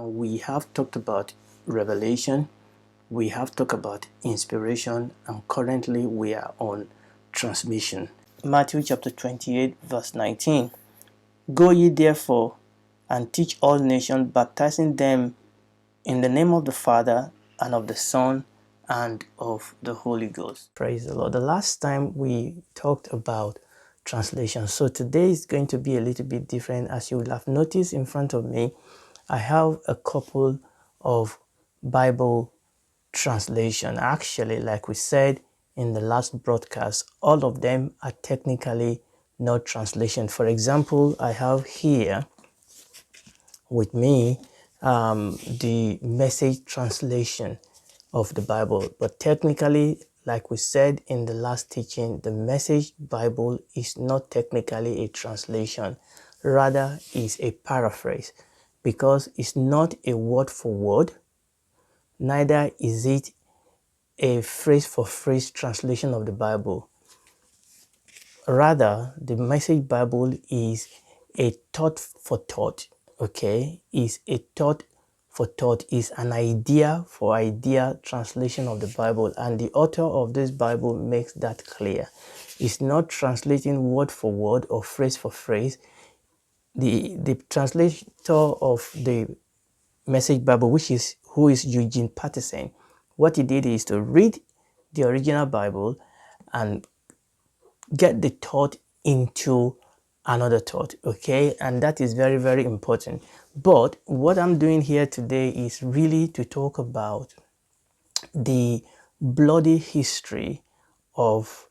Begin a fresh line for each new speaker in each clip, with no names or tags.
and we have talked about revelation, we have talked about inspiration, and currently we are on transmission. Matthew chapter 28 verse 19. Go ye therefore and teach all nations, baptizing them in the name of the Father and of the Son and of the Holy Ghost. Praise the Lord. The last time we talked about translation. So today is going to be a little bit different. As you will have noticed in front of me, I have a couple of Bible translation. Actually, like we said in the last broadcast, all of them are technically not translation. For example, I have here with me the Message translation of the Bible, but technically, like we said in the last teaching, the Message Bible is not technically a translation, rather is a paraphrase, because it's not a word for word, neither is it a phrase for phrase translation of the Bible. Rather, the Message Bible is a thought for thought, okay? Is a thought for thought, is an idea for idea translation of the Bible, and the author of this Bible makes that clear. It's not translating word for word or phrase for phrase. The translator of the Message Bible, who is Eugene Patterson, what he did is to read the original Bible and get the thought into another thought, okay? And that is very, very important. But what I'm doing here today is really to talk about the bloody history of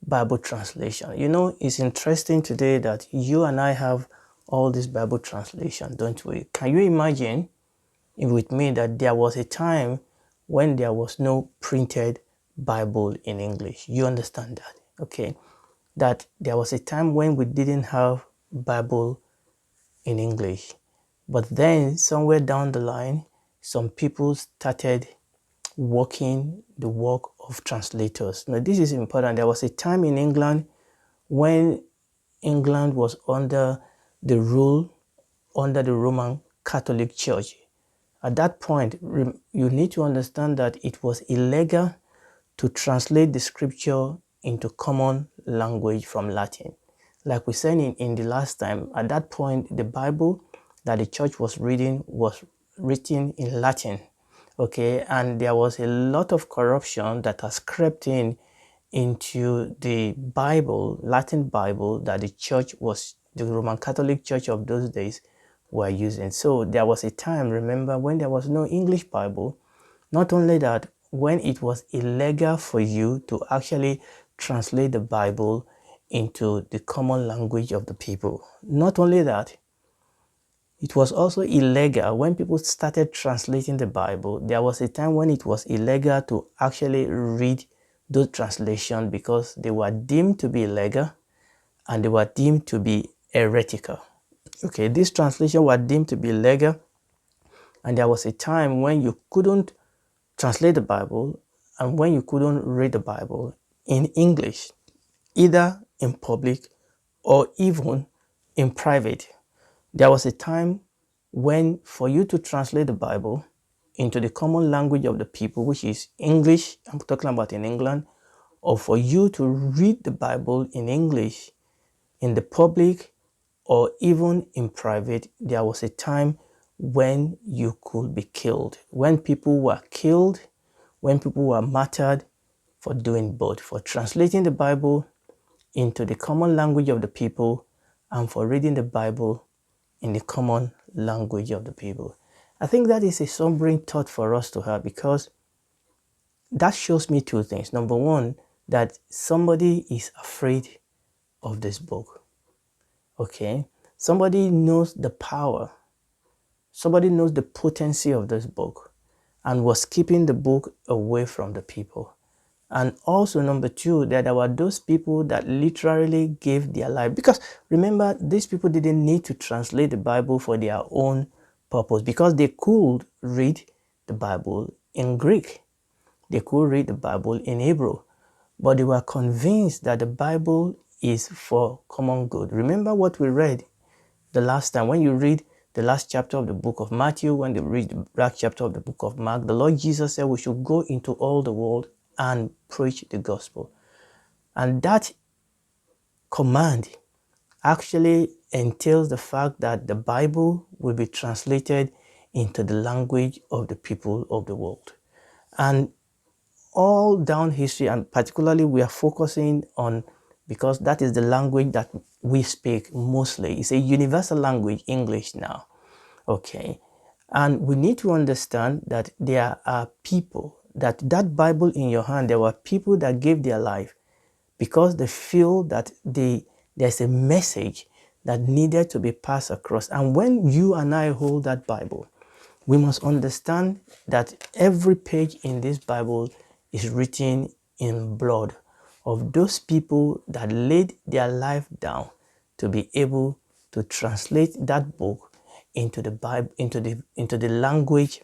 Bible translation. You know, it's interesting today that you and I have all this Bible translation, don't we? Can you imagine with me that there was a time when there was no printed Bible in English? You understand that, okay? That there was a time when we didn't have Bible in English, but then somewhere down the line, some people started working the work of translators. Now this is important. There was a time in England when England was under the Roman Catholic Church. At that point, you need to understand that it was illegal to translate the scripture into common language from Latin. Like we said in the last time, at that point, the Bible that the church was reading was written in Latin, okay? And there was a lot of corruption that has crept into the Bible, Latin Bible, that the Roman Catholic Church of those days were using. So there was a time, remember, when there was no English Bible. Not only that, when it was illegal for you to actually translate the Bible into the common language of the people. Not only that, it was also illegal when people started translating the Bible. There was a time when it was illegal to actually read those translations because they were deemed to be illegal and they were deemed to be heretical. Okay, these translations were deemed to be illegal, and there was a time when you couldn't translate the Bible and when you couldn't read the Bible in English, either in public or even in private. There was a time when for you to translate the Bible into the common language of the people, which is English, I'm talking about in England, or for you to read the Bible in English in the public or even in private, there was a time when you could be killed. When people were killed, when people were martyred for doing both, for translating the Bible into the common language of the people and for reading the Bible in the common language of the people. I think that is a sobering thought for us to have, because that shows me two things. Number one, that somebody is afraid of this book. Okay? Somebody knows the power. Somebody knows the potency of this book and was keeping the book away from the people. And also, number two, that there were those people that literally gave their life. Because remember, these people didn't need to translate the Bible for their own purpose, because they could read the Bible in Greek. They could read the Bible in Hebrew. But they were convinced that the Bible is for common good. Remember what we read the last time. When you read the last chapter of the book of Matthew, when they read the last chapter of the book of Mark, the Lord Jesus said we should go into all the world and preach the gospel. And that command actually entails the fact that the Bible will be translated into the language of the people of the world. And all down history, and particularly we are focusing on, because that is the language that we speak mostly. It's a universal language, English now. Okay. And we need to understand that there are people, that Bible in your hand, there were people that gave their life because they feel that there's a message that needed to be passed across. And when you and I hold that Bible, we must understand that every page in this Bible is written in blood of those people that laid their life down to be able to translate that book into the Bible, into the language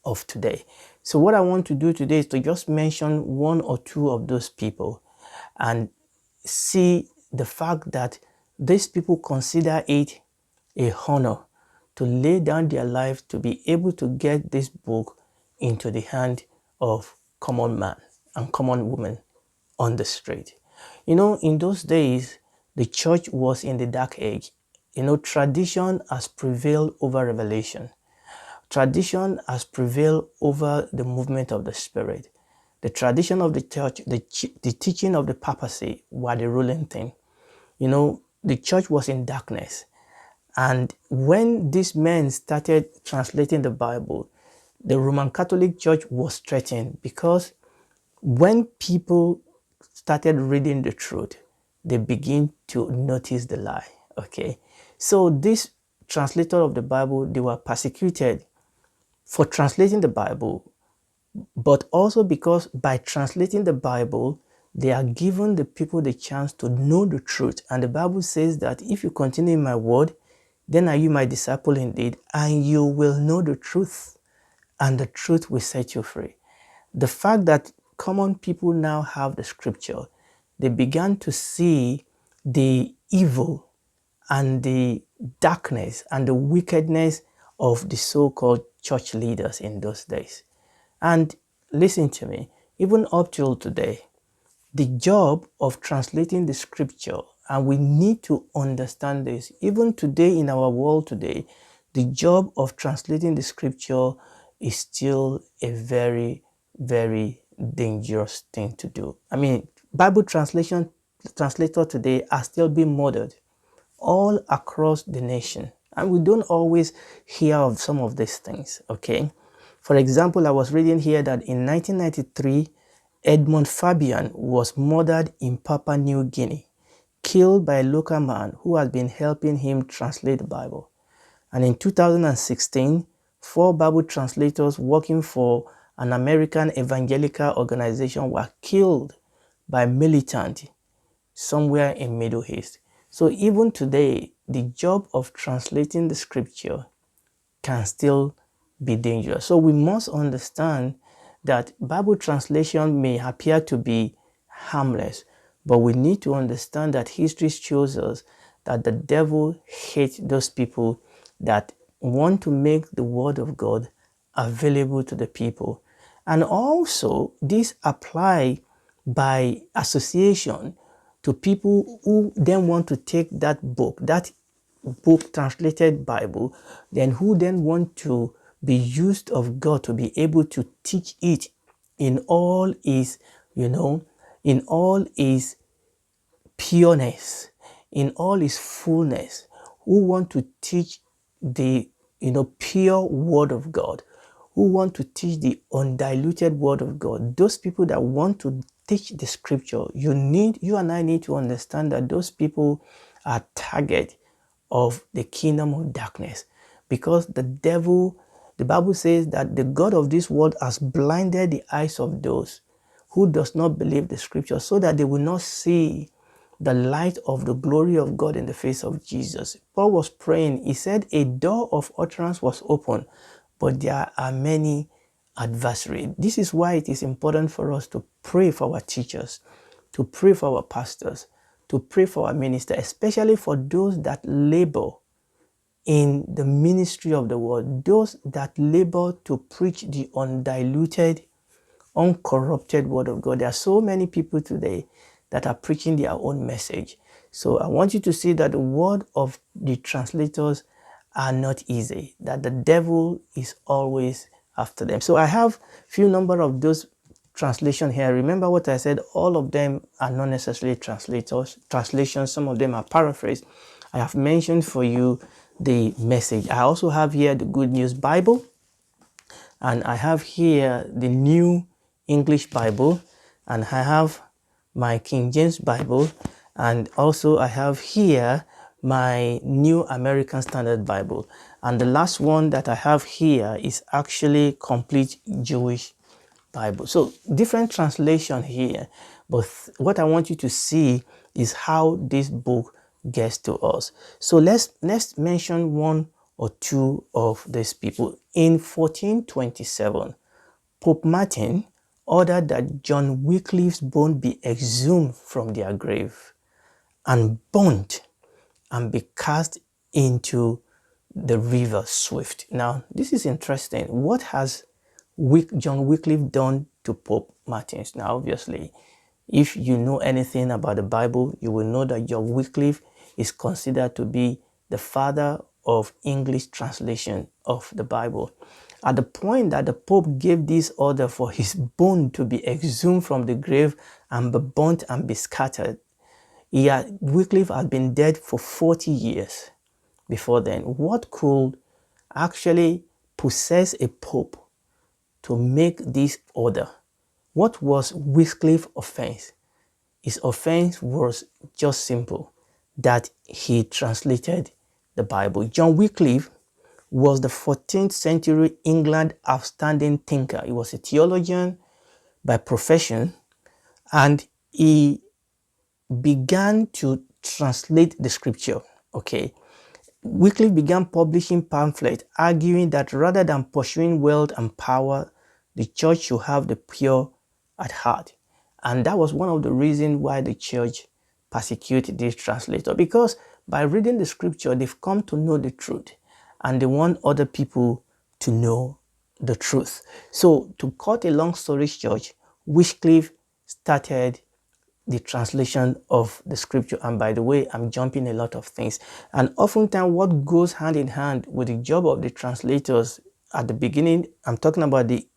of today. So what I want to do today is to just mention one or two of those people and see the fact that these people consider it a honor to lay down their lives to be able to get this book into the hand of common man and common woman on the street. You know, in those days, the church was in the dark age. You know, tradition has prevailed over revelation. Tradition has prevailed over the movement of the Spirit. The tradition of the church, the teaching of the papacy were the ruling thing. You know, the church was in darkness. And when these men started translating the Bible, the Roman Catholic Church was threatened, because when people started reading the truth, they begin to notice the lie. Okay. So this translator of the Bible, they were persecuted for translating the Bible, but also because by translating the Bible, they are giving the people the chance to know the truth. And the Bible says that if you continue in my word, then are you my disciple indeed, and you will know the truth, and the truth will set you free. The fact that common people now have the scripture, they began to see the evil and the darkness and the wickedness of the so-called church leaders in those days. And listen to me, even up till today, the job of translating the scripture, and we need to understand this, even today in our world today, the job of translating the scripture is still a very, very dangerous thing to do. I mean, Bible translators today are still being murdered all across the nation. And we don't always hear of some of these things, okay? For example, I was reading here that in 1993, Edmund Fabian was murdered in Papua New Guinea, killed by a local man who had been helping him translate the Bible. And in 2016, 4 Bible translators working for an American evangelical organization were killed by militants somewhere in Middle East. So even today, the job of translating the scripture can still be dangerous. So we must understand that Bible translation may appear to be harmless, but we need to understand that history shows us that the devil hates those people that want to make the word of God available to the people. And also, this applies by association to people who then want to take that book translated Bible, then who then want to be used of God to be able to teach it in all its, in all its pureness, in all its fullness, who want to teach the, pure word of God, who want to teach the undiluted word of God. Those people that want to teach the scripture, you and I need to understand that those people are target of the kingdom of darkness, because the Bible says that the God of this world has blinded the eyes of those who does not believe the scripture, so that they will not see the light of the glory of God in the face of Jesus. Paul was praying. He said a door of utterance was open, but there are many adversaries. This is why it is important for us to pray for our teachers, to pray for our pastors, to pray for our ministers, especially for those that labor in the ministry of the word, those that labor to preach the undiluted, uncorrupted word of God. There are so many people today that are preaching their own message. So I want you to see that the word of the translators are not easy, that the devil is always after them. So I have few number of those translation here. Remember what I said, all of them are not necessarily translations. Some of them are paraphrased. I have mentioned for you the message. I also have here the Good News Bible, and I have here the New English Bible, and I have my King James Bible, and also I have here my New American Standard Bible. And the last one that I have here is actually Complete Jewish Bible. So different translation here, but what I want you to see is how this book gets to us. So let's mention one or two of these people. In 1427, Pope Martin ordered that John Wycliffe's bone be exhumed from their grave and burnt and be cast into the river Swift. Now, this is interesting. What has John Wycliffe done to Pope Martins? Now, obviously, if you know anything about the Bible, you will know that John Wycliffe is considered to be the father of English translation of the Bible. At the point that the Pope gave this order for his bone to be exhumed from the grave and be burnt and be scattered, Wycliffe had been dead for 40 years before then. What could actually possess a Pope to make this order? What was Wycliffe's offense? His offense was just simple, that he translated the Bible. John Wycliffe was the 14th century England outstanding thinker. He was a theologian by profession, and he began to translate the scripture. Okay, Wycliffe began publishing pamphlets arguing that rather than pursuing wealth and power, the church should have the pure at heart. And that was one of the reasons why the church persecuted this translator, because by reading the scripture, they've come to know the truth and they want other people to know the truth. So to cut a long story short, Wycliffe started the translation of the scripture. And by the way, I'm jumping a lot of things. And oftentimes what goes hand in hand with the job of the translators at the beginning, I'm talking about the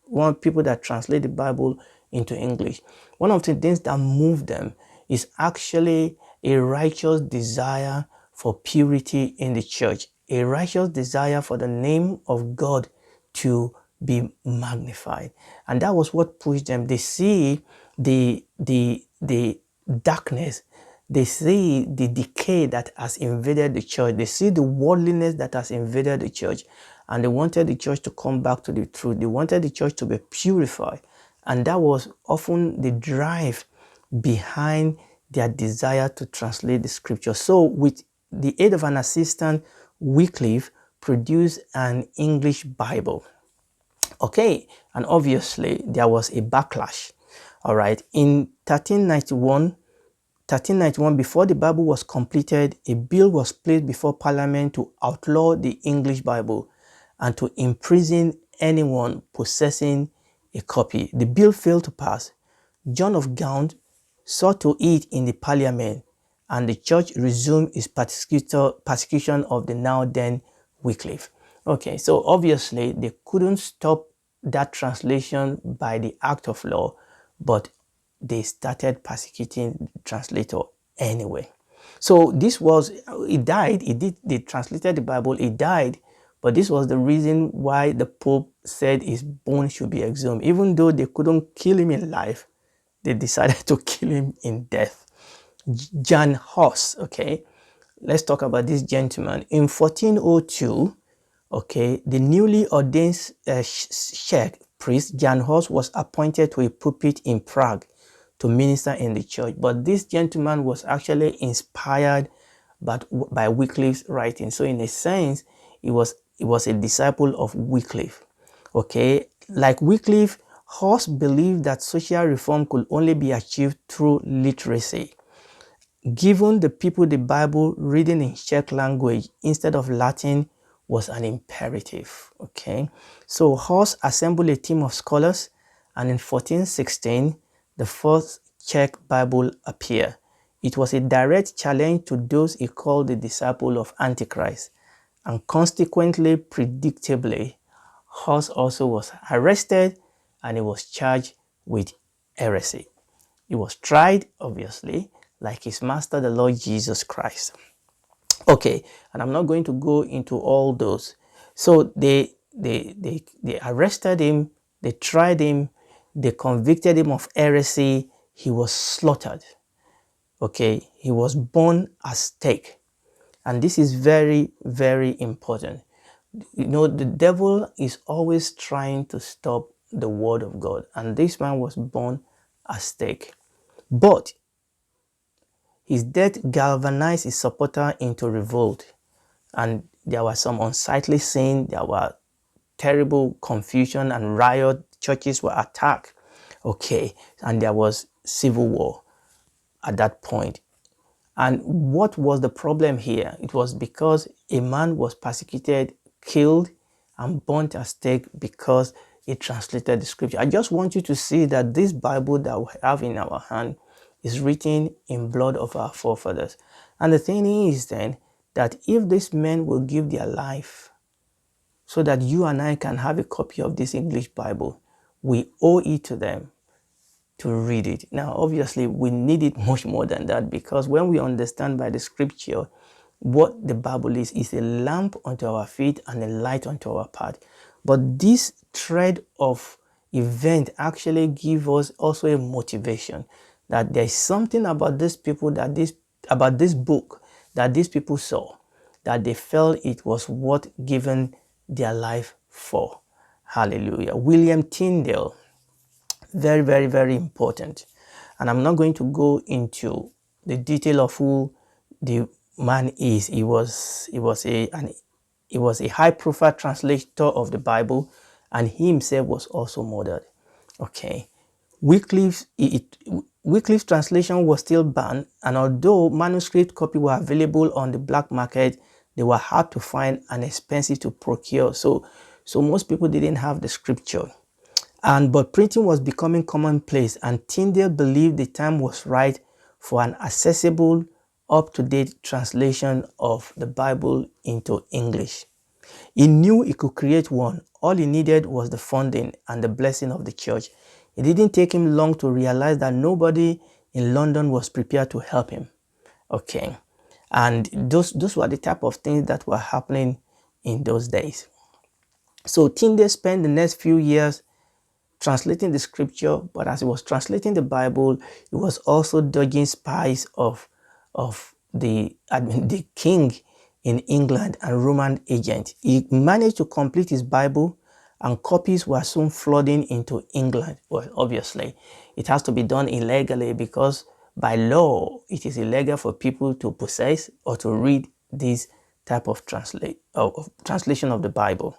people that translate the Bible into English. One of the things that move them is actually a righteous desire for purity in the church, a righteous desire for the name of God to be magnified. And that was what pushed them. They see the darkness, they see the decay that has invaded the church, they see the worldliness that has invaded the church, and they wanted the church to come back to the truth. They wanted the church to be purified, and that was often the drive behind their desire to translate the scripture. So with the aid of an assistant, Wycliffe produced an English Bible. Okay, and obviously there was a backlash. All right, in 1391, before the Bible was completed, a bill was placed before Parliament to outlaw the English Bible and to imprison anyone possessing a copy. The bill failed to pass. John of Gaunt saw to it in the Parliament, and the church resumed its persecution of the now then Wycliffe. Okay, so obviously they couldn't stop that translation by the act of law, but they started persecuting the translator anyway. So this was, he died, they translated the Bible, he died, but this was the reason why the Pope said his bone should be exhumed. Even though they couldn't kill him in life, they decided to kill him in death. Jan Hus, okay, let's talk about this gentleman. In 1402, okay, the newly ordained Czech priest Jan Hus was appointed to a pulpit in Prague to minister in the church. But this gentleman was actually inspired by Wycliffe's writing. So in a sense, he was a disciple of Wycliffe. Okay, like Wycliffe, Hus believed that social reform could only be achieved through literacy. Given the people the Bible reading in Czech language instead of Latin was an imperative. Okay, so Hus assembled a team of scholars, and in 1416, the first Czech Bible appeared. It was a direct challenge to those he called the disciple of Antichrist, and consequently, predictably, Hus also was arrested and he was charged with heresy. He was tried, obviously, like his master, the Lord Jesus Christ. Okay, and I'm not going to go into all those. So they arrested him, they tried him, they convicted him of heresy. He was slaughtered. Okay, he was burned as stake. And this is very, very important. You know, the devil is always trying to stop the word of God. And this man was burned as stake. But his death galvanized his supporter into revolt. And there was some unsightly sin, there were terrible confusion and riot, churches were attacked. Okay, and there was civil war at that point. And what was the problem here? It was because a man was persecuted, killed, and burnt at stake because he translated the scripture. I just want you to see that this Bible that we have in our hand is written in blood of our forefathers. And the thing is then that if these men will give their life so that you and I can have a copy of this English Bible, we owe it to them to read it. Now, obviously, we need it much more than that, because when we understand by the scripture what the Bible is a lamp unto our feet and a light unto our path. But this thread of event actually gives us also a motivation that there's something about these people, about this book that these people saw, that they felt it was worth giving their life for. Hallelujah. William Tyndale, very, very, very important. And I'm not going to go into the detail of who the man is. He was a high-profile translator of the Bible, and he himself was also murdered. Okay, Wycliffe's translation was still banned, and although manuscript copies were available on the black market, they were hard to find and expensive to procure. So most people didn't have the scripture. But printing was becoming commonplace, and Tyndale believed the time was right for an accessible, up-to-date translation of the Bible into English. He knew he could create one. All he needed was the funding and the blessing of the church. It didn't take him long to realize that nobody in London was prepared to help him. Okay, and those were the type of things that were happening in those days. So Tyndale spent the next few years translating the scripture, but as he was translating the Bible, he was also dodging spies of the king in England and Roman agents. He managed to complete his Bible, and copies were soon flooding into England. Well, obviously, it has to be done illegally, because by law, it is illegal for people to possess or to read this type of translation of the Bible.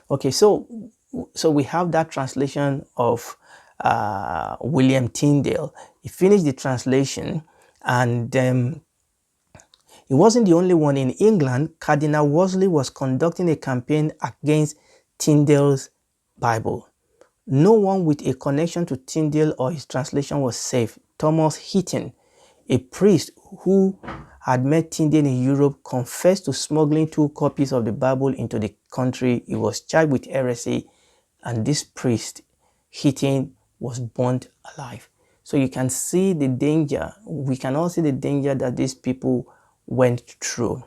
Okay, so we have that translation of William Tyndale. He finished the translation, and he wasn't the only one. In England, Cardinal Wolsey was conducting a campaign against Tyndale's Bible. No one with a connection to Tyndale or his translation was safe. Thomas Heaton, a priest who had met Tyndale in Europe, confessed to smuggling 2 copies of the Bible into the country. He was charged with heresy, and this priest, Heaton, was burnt alive. So you can see the danger. We can all see the danger that these people went through.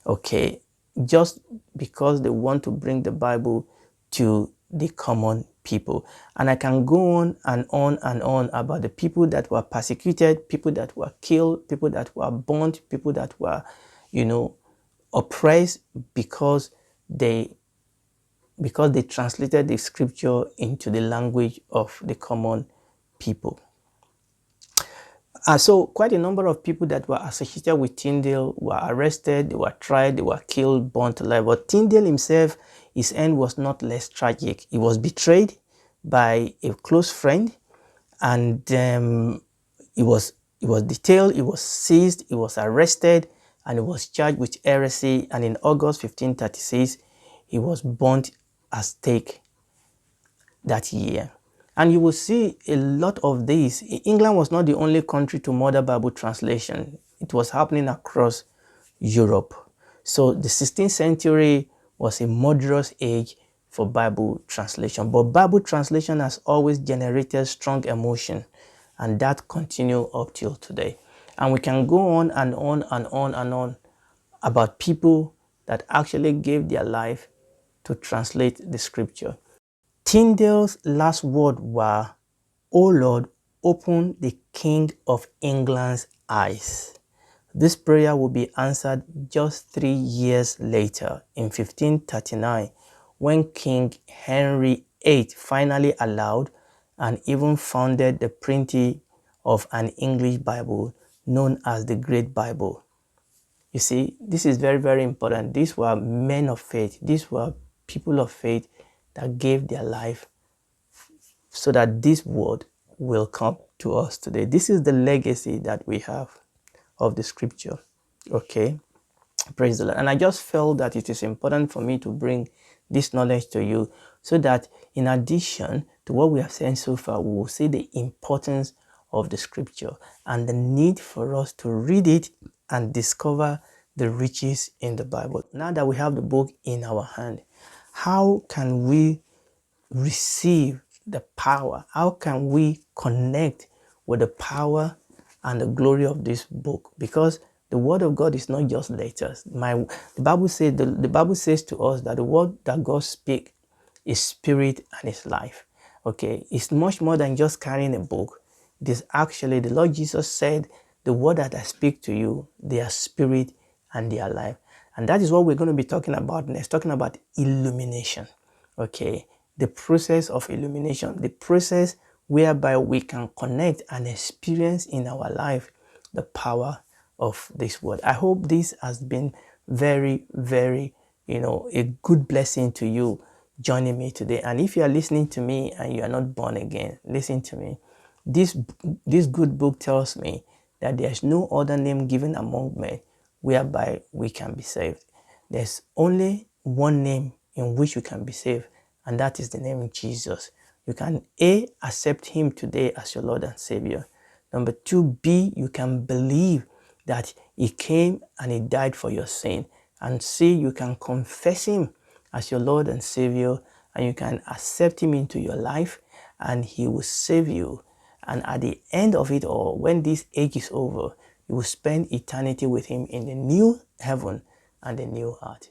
Okay, just because they want to bring the Bible to the common people. And I can go on and on and on about the people that were persecuted, people that were killed, people that were burnt, people that were, oppressed because they translated the scripture into the language of the common people. So quite a number of people that were associated with Tyndale were arrested, they were tried, they were killed, burnt alive. But Tyndale himself, his end was not less tragic. He was betrayed by a close friend, and he was detailed, he was seized, he was arrested, and he was charged with heresy. And in August 1536, he was burnt as stake that year. And you will see a lot of this. England was not the only country to murder Bible translation. It was happening across Europe. So the 16th century was a murderous age for Bible translation. But Bible translation has always generated strong emotion, and that continues up till today. And we can go on and on and on and on about people that actually gave their life to translate the scripture. Tyndale's last words were, "O Lord, open the King of England's eyes." This prayer will be answered just 3 years later, in 1539, when King Henry VIII finally allowed and even founded the printing of an English Bible known as the Great Bible. You see, this is very, very important. These were men of faith. These were people of faith that gave their life so that this word will come to us today. This is the legacy that we have of the scripture. Okay, praise the Lord. And I just felt that it is important for me to bring this knowledge to you, so that in addition to what we have said so far, we will see the importance of the scripture and the need for us to read it and discover the riches in the Bible. Now that we have the book in our hand, how can we receive the power? How can we connect with the power and the glory of this book? Because the word of God is not just letters. The Bible says to us that the word that God speaks is spirit and is life. Okay, it's much more than just carrying a book. It is actually, the Lord Jesus said, the word that I speak to you, they are spirit and they are life. And that is what we're going to be talking about next, talking about illumination. Okay, the process of illumination, the process whereby we can connect and experience in our life the power of this word. I hope this has been very, very, a good blessing to you joining me today. And if you are listening to me and you are not born again, listen to me. This good book tells me that there's no other name given among men whereby we can be saved. There's only one name in which we can be saved, and that is the name of Jesus. You can A, accept him today as your Lord and Savior. Number 2, B, you can believe that he came and he died for your sin. And C, you can confess him as your Lord and Savior, and you can accept him into your life, and he will save you. And at the end of it all, when this age is over, you will spend eternity with him in the new heaven and the new earth.